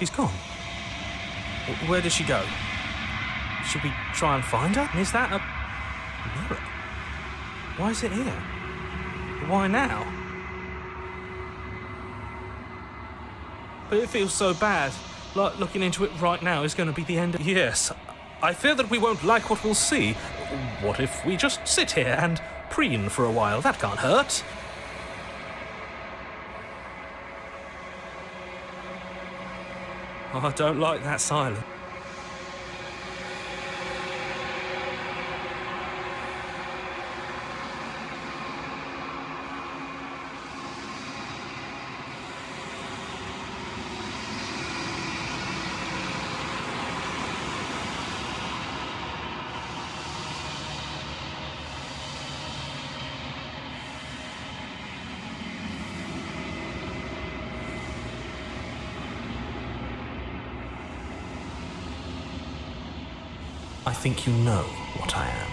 She's gone. Where did she go? Should we try and find her? Is that a mirror? Why is it here? Why now? But it feels so bad. Like looking into it right now is going to be the end of... Yes, I fear that we won't like what we'll see. What if we just sit here and preen for a while? That can't hurt. Oh, I don't like that silence. I think you know what I am.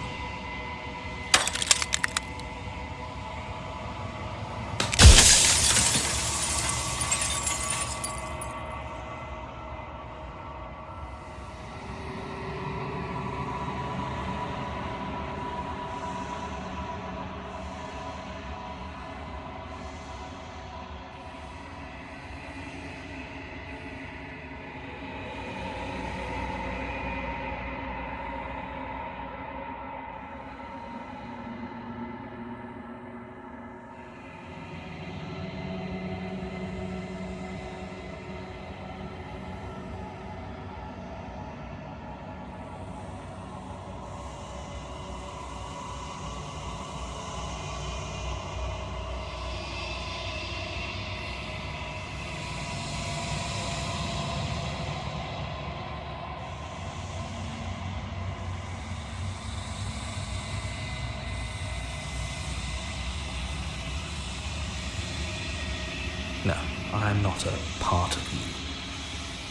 No, I'm not a part of you.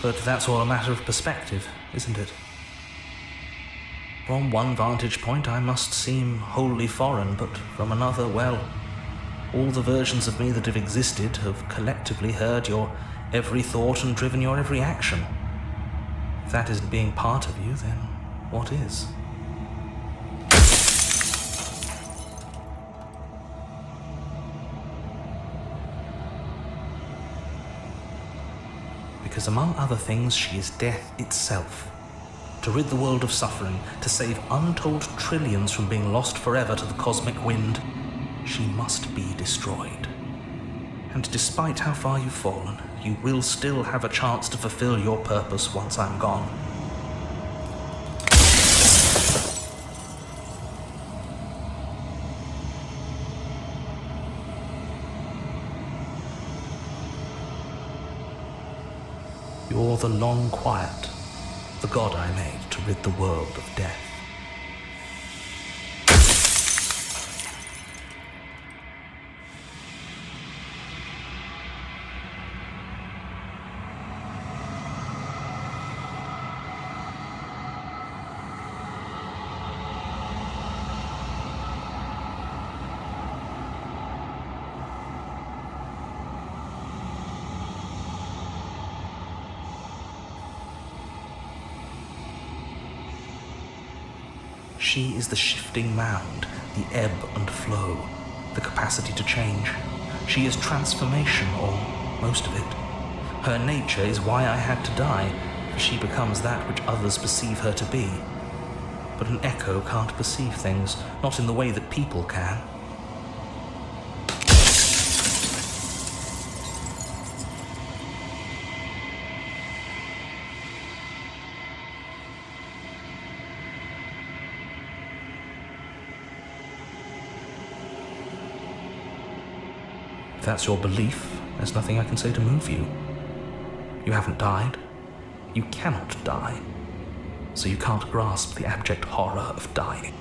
But that's all a matter of perspective, isn't it? From one vantage point, I must seem wholly foreign, but from another, well, all the versions of me that have existed have collectively heard your every thought and driven your every action. If that isn't being part of you, then what is? Because among other things, she is death itself. To rid the world of suffering, to save untold trillions from being lost forever to the cosmic wind, she must be destroyed. And despite how far you've fallen, you will still have a chance to fulfill your purpose once I'm gone. You're the long quiet, the god I made to rid the world of death. She is the shifting mound, the ebb and flow, the capacity to change. She is transformation, or most of it. Her nature is why I had to die, for she becomes that which others perceive her to be. But an echo can't perceive things, not in the way that people can. If that's your belief, there's nothing I can say to move you. You haven't died. You cannot die. So you can't grasp the abject horror of dying.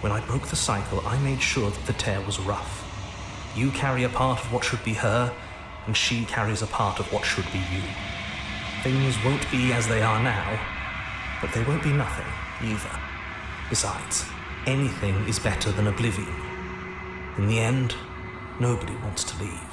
When I broke the cycle, I made sure that the tear was rough. You carry a part of what should be her, and she carries a part of what should be you. Things won't be as they are now, but they won't be nothing either. Besides, anything is better than oblivion. In the end, nobody wants to leave.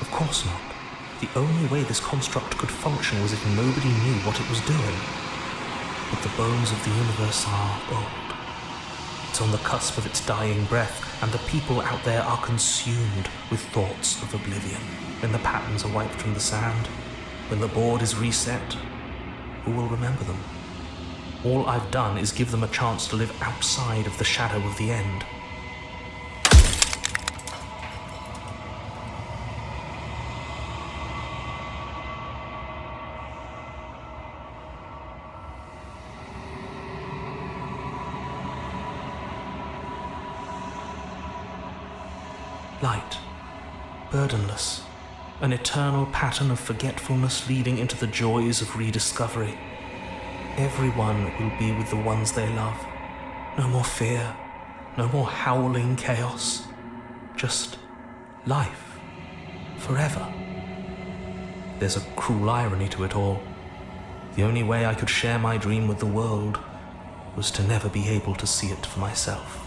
Of course not. The only way this construct could function was if nobody knew what it was doing. But the bones of the universe are old. It's on the cusp of its dying breath, and the people out there are consumed with thoughts of oblivion. When the patterns are wiped from the sand, when the board is reset, who will remember them? All I've done is give them a chance to live outside of the shadow of the end. Light, burdenless, an eternal pattern of forgetfulness leading into the joys of rediscovery. Everyone will be with the ones they love. No more fear, no more howling chaos. Just life, forever. There's a cruel irony to it all. The only way I could share my dream with the world was to never be able to see it for myself.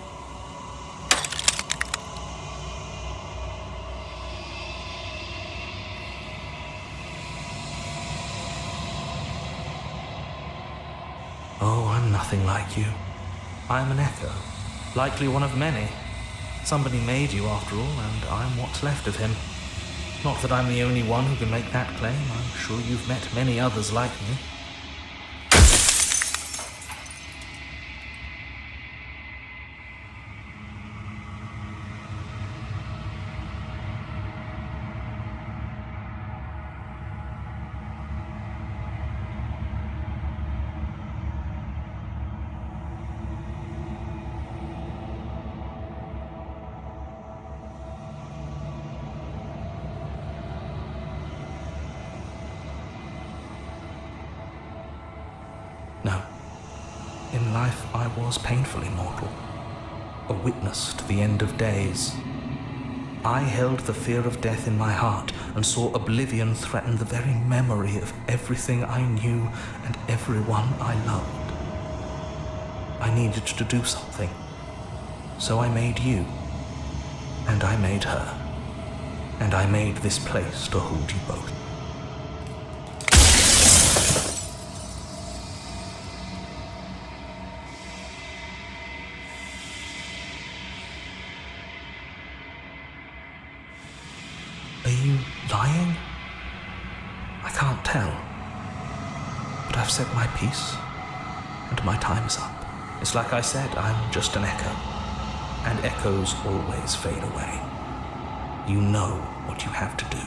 Oh, I'm nothing like you. I'm an echo, likely one of many. Somebody made you after all, and I'm what's left of him. Not that I'm the only one who can make that claim. I'm sure you've met many others like me. No. In life I was painfully mortal, a witness to the end of days. I held the fear of death in my heart and saw oblivion threaten the very memory of everything I knew and everyone I loved. I needed to do something, so I made you, and I made her, and I made this place to hold you both. Are you lying? I can't tell. But I've said my piece, and my time is up. It's like I said, I'm just an echo, and echoes always fade away. You know what you have to do.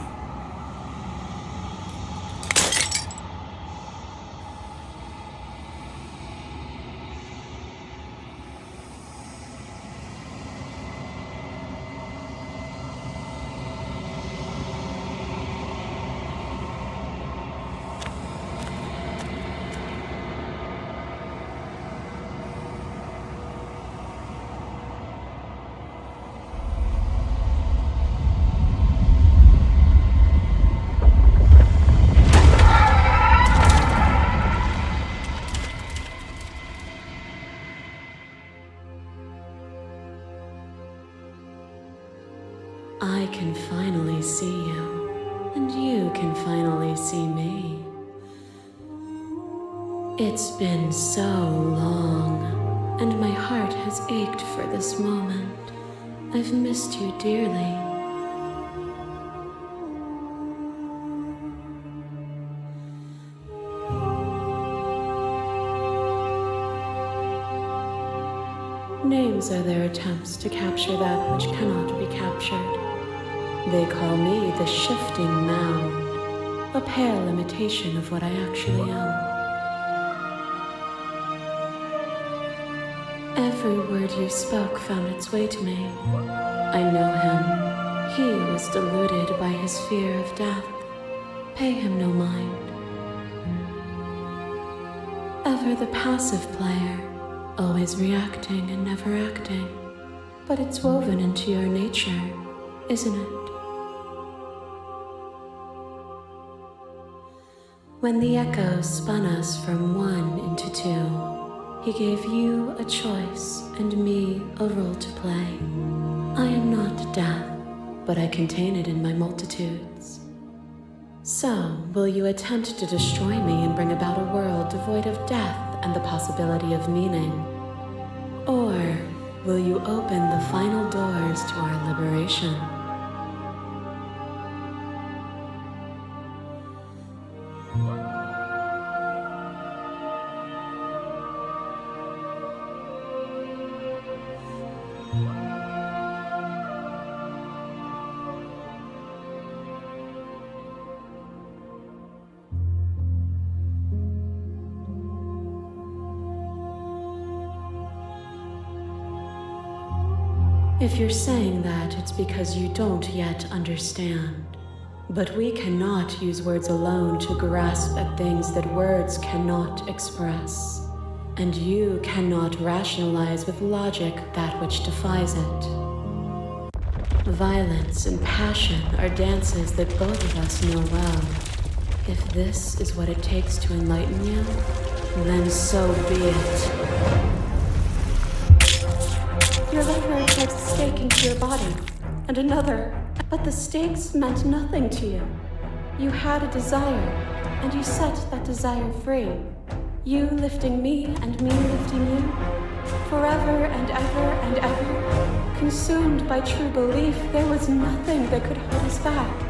I can finally see you, and you can finally see me. It's been so long, and my heart has ached for this moment. I've missed you dearly. Names are their attempts to capture that which cannot be captured. They call me the shifting mound, a pale imitation of what I actually am. Every word you spoke found its way to me. I know him. He was deluded by his fear of death. Pay him no mind. Ever the passive player, always reacting and never acting. But it's woven into your nature, isn't it? When the echoes spun us from one into two, he gave you a choice and me a role to play. I am not death, but I contain it in my multitudes. So, will you attempt to destroy me and bring about a world devoid of death and the possibility of meaning? Or will you open the final doors to our liberation? If you're saying that, it's because you don't yet understand. But we cannot use words alone to grasp at things that words cannot express. And you cannot rationalize with logic that which defies it. Violence and passion are dances that both of us know well. If this is what it takes to enlighten you, then so be it. Your liver takes a stake into your body, and another, but the stakes meant nothing to you. You had a desire, and you set that desire free. You lifting me and me lifting you, forever and ever, consumed by true belief, there was nothing that could hold us back.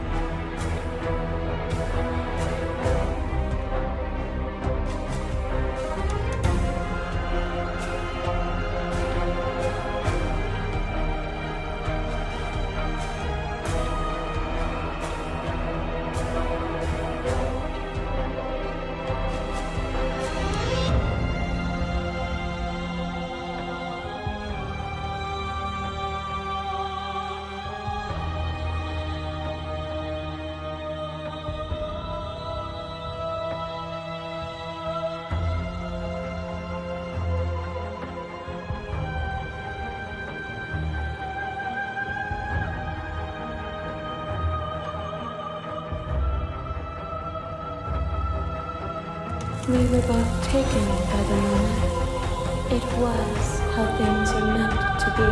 We were both taken by the moment. It was how things are meant to be.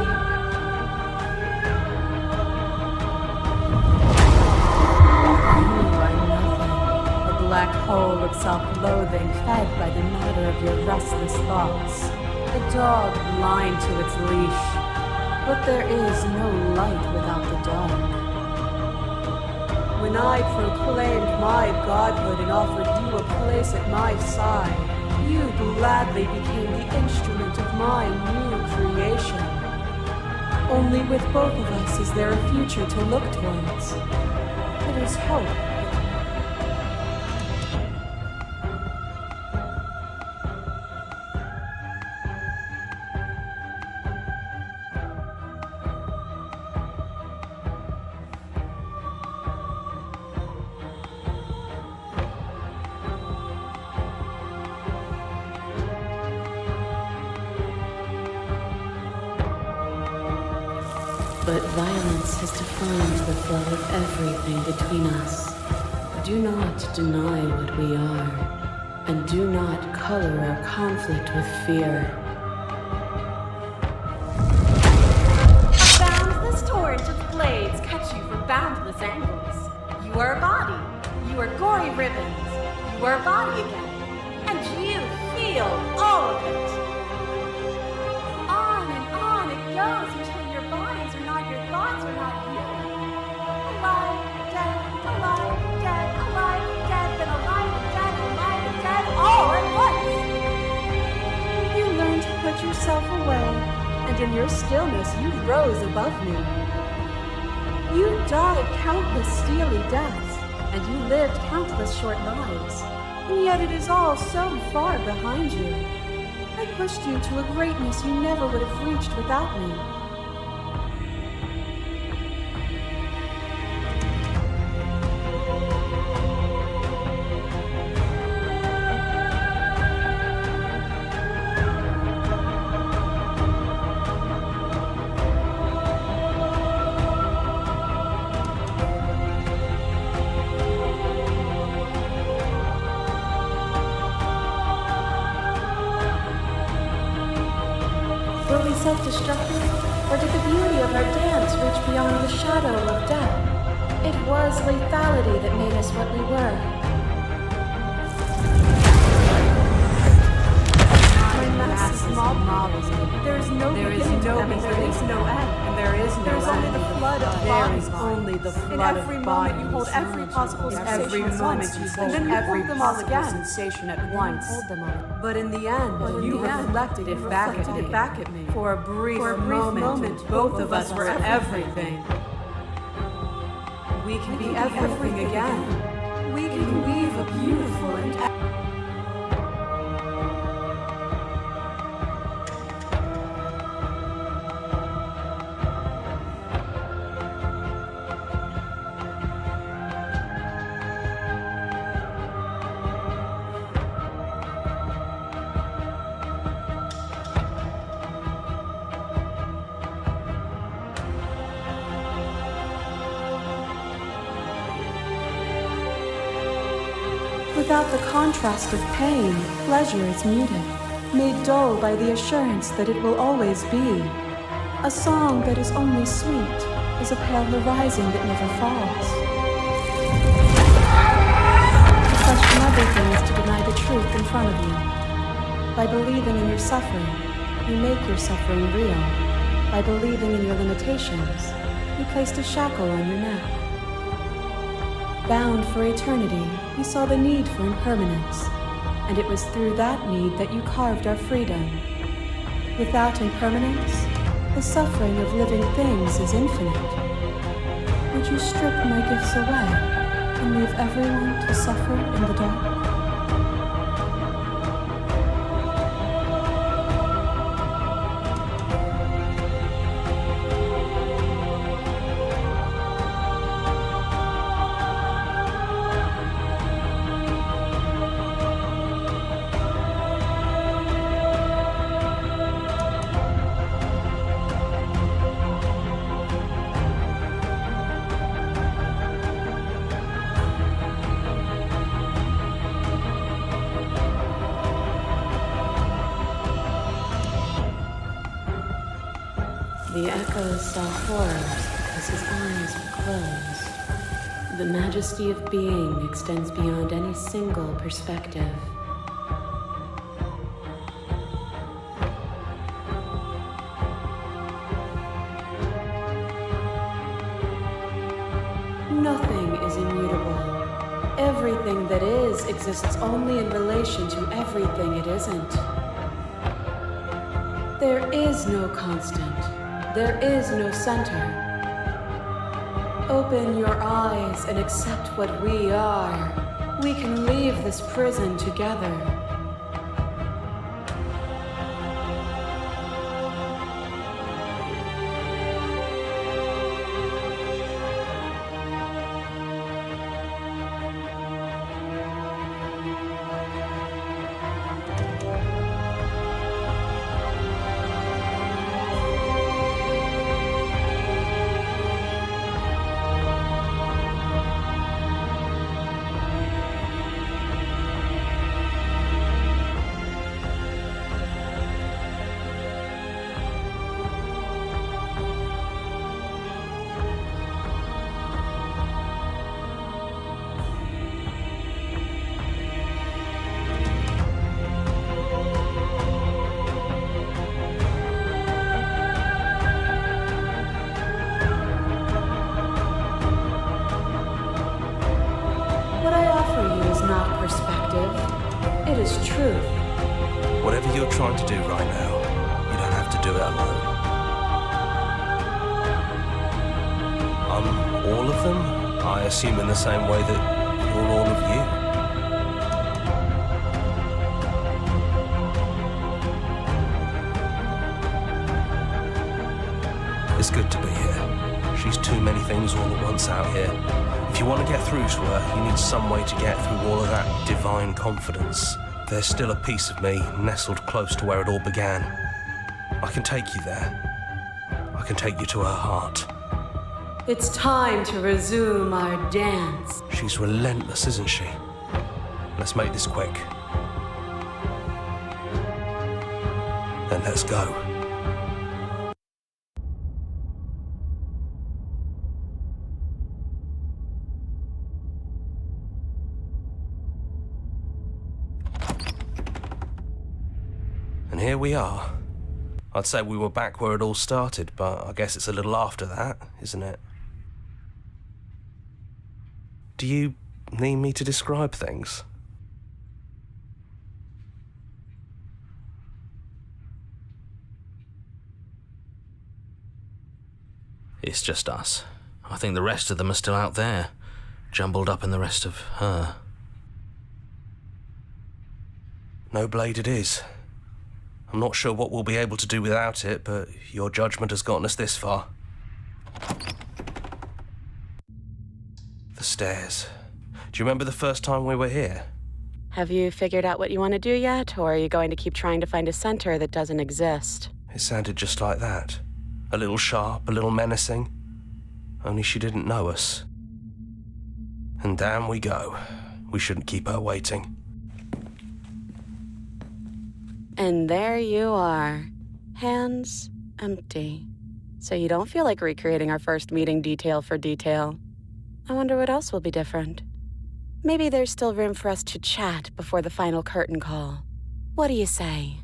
You are nothing, a black hole of self-loathing fed by the matter of your restless thoughts. A dog blind to its leash. But there is no light without the dark. When I proclaimed my godhood and offered you a place at my side, you gladly became the instrument of my new creation. Only with both of us is there a future to look towards. It is hope. But violence has defined the flow of everything between us. Do not deny what we are, and do not color our conflict with fear. A boundless torrent of blades cut you from boundless angles. You are a body. You are gory ribbons. You are a body again. And you feel all of it. On and on it goes until your bodies are not your thoughts, are not you. Alive, dead, alive, dead, alive, dead, then alive, dead, alive, dead, all at once. You learn to put yourself away, and in your stillness, you rose above me. You died countless steely deaths, and you lived countless short lives. And yet it is all so far behind you. I pushed you to a greatness you never would have reached without me. Were we self-destructive, or did the beauty of our dance reach beyond the shadow of death? It was lethality that made us what we were. Massive models. There is no beginning, there is no end, and there is only the flood of bodies. There is only the flood of bodies. In every moment you hold every possible sensation at once, and then you hold them all again. Sensation at once. But in the end, you reflected it back at me. For a brief moment, both of us were everything. We can be everything again. We can weave a beautiful and without the contrast of pain, pleasure is muted, made dull by the assurance that it will always be. A song that is only sweet is a pale horizon that never falls. To question everything is to deny the truth in front of you. By believing in your suffering, you make your suffering real. By believing in your limitations, you placed a shackle on your neck. Bound for eternity, you saw the need for impermanence, and it was through that need that you carved our freedom. Without impermanence, the suffering of living things is infinite. Would you strip my gifts away and leave everyone to suffer in the dark? The echoes saw horrors because his eyes were closed. The majesty of being extends beyond any single perspective. Nothing is immutable. Everything that is exists only in relation to everything it isn't. There is no constant. There is no center. Open your eyes and accept what we are. We can leave this prison together. Whatever you're trying to do right now, you don't have to do it alone. All of them? I assume in the same way that you're all of you. It's good to be here. She's too many things all at once out here. If you want to get through to her, you need some way to get through all of that divine confidence. There's still a piece of me nestled close to where it all began. I can take you there. I can take you to her heart. It's time to resume our dance. She's relentless, isn't she? Let's make this quick. Then let's go. And here we are. I'd say we were back where it all started, but I guess it's a little after that, isn't it? Do you need me to describe things? It's just us. I think the rest of them are still out there, jumbled up in the rest of her. No blade it is. I'm not sure what we'll be able to do without it, but your judgment has gotten us this far. The stairs. Do you remember the first time we were here? Have you figured out what you want to do yet, or are you going to keep trying to find a center that doesn't exist? It sounded just like that. A little sharp, a little menacing. Only she didn't know us. And down we go. We shouldn't keep her waiting. And there you are, hands empty. So you don't feel like recreating our first meeting detail for detail. I wonder what else will be different. Maybe there's still room for us to chat before the final curtain call. What do you say?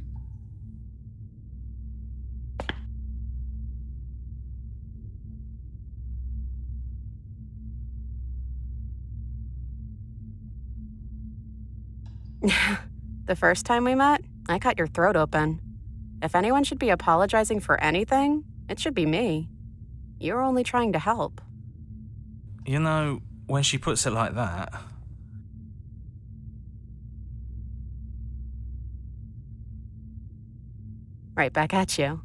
The first time we met, I cut your throat open. If anyone should be apologizing for anything, it should be me. You're only trying to help. You know, when she puts it like that... Right back at you.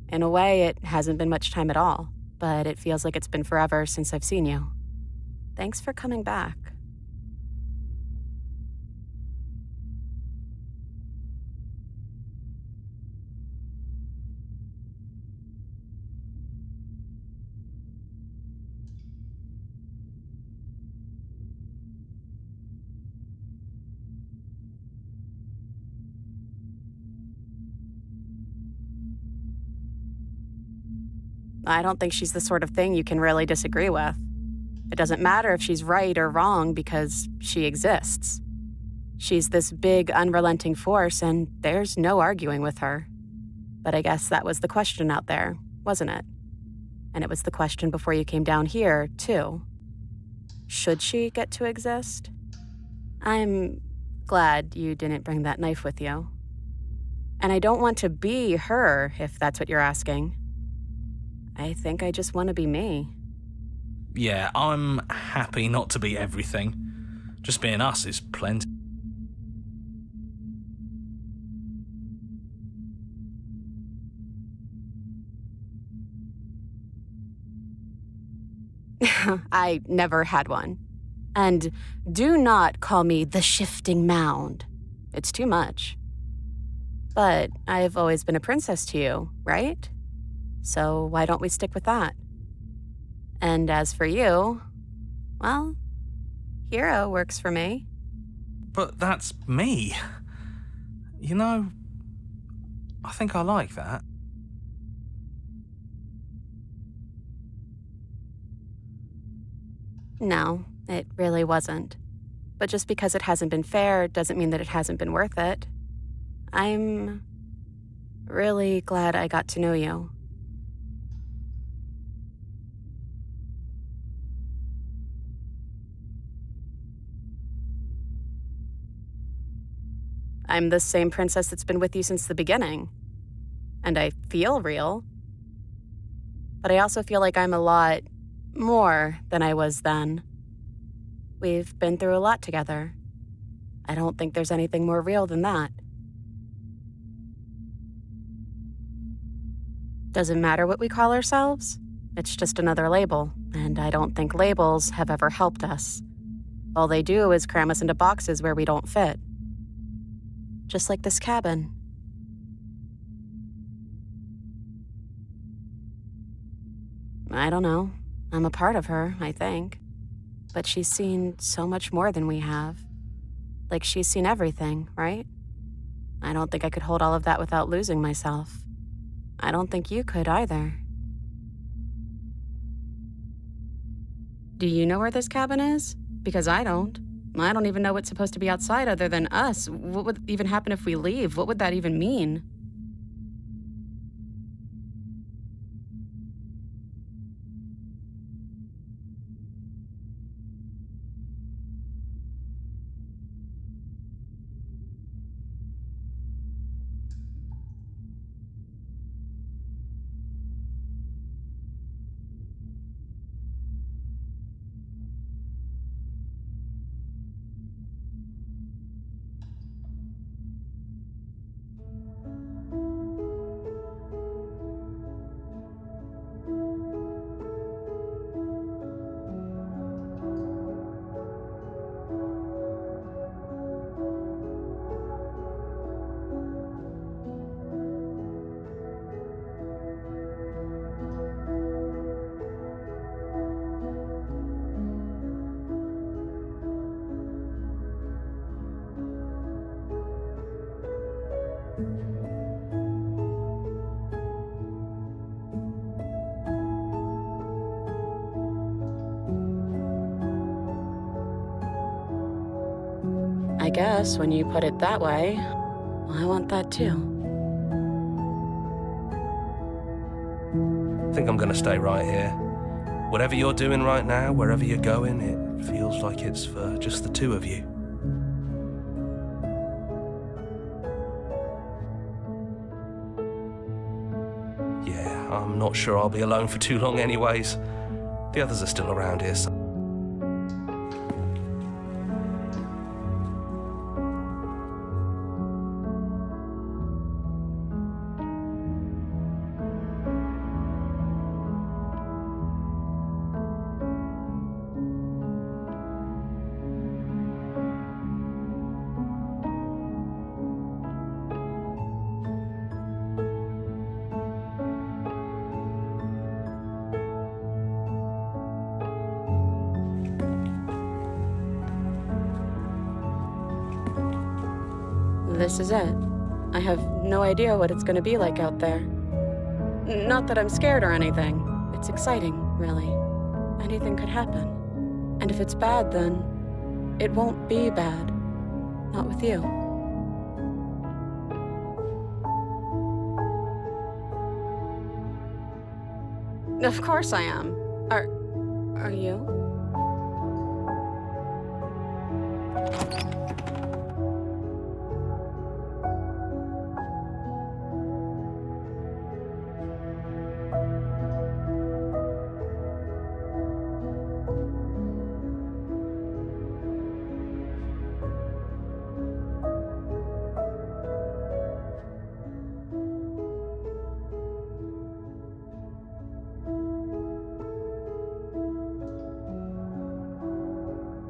In a way, it hasn't been much time at all, but it feels like it's been forever since I've seen you. Thanks for coming back. I don't think she's the sort of thing you can really disagree with. It doesn't matter if she's right or wrong because she exists. She's this big, unrelenting force, and there's no arguing with her. But I guess that was the question out there, wasn't it? And it was the question before you came down here, too. Should she get to exist? I'm glad you didn't bring that knife with you. And I don't want to be her, if that's what you're asking. I think I just want to be me. Yeah, I'm happy not to be everything. Just being us is plenty. I never had one. And do not call me the shifting mound. It's too much. But I've always been a princess to you, right? So why don't we stick with that? And as for you, well, hero works for me. But that's me. You know, I think I like that. No, it really wasn't. But just because it hasn't been fair doesn't mean that it hasn't been worth it. I'm really glad I got to know you. I'm the same princess that's been with you since the beginning. And I feel real. But I also feel like I'm a lot More than I was then. We've been through a lot together. I don't think there's anything more real than that. Doesn't matter what we call ourselves. It's just another label, and I don't think labels have ever helped us. All they do is cram us into boxes where we don't fit. Just like this cabin. I don't know. I'm a part of her, I think. But she's seen so much more than we have. Like she's seen everything, right? I don't think I could hold all of that without losing myself. I don't think you could either. Do you know where this cabin is? Because I don't. I don't even know what's supposed to be outside other than us. What would even happen if we leave? What would that even mean? I guess when you put it that way, I want that too. I think I'm gonna stay right here. Whatever you're doing right now, wherever you're going, it feels like it's for just the two of you. Yeah, I'm not sure I'll be alone for too long anyways. The others are still around here, so This is it. I have no idea what it's gonna be like out there. Not that I'm scared or anything. It's exciting, really. Anything could happen. And if it's bad, then it won't be bad. Not with you. Of course I am. Are you?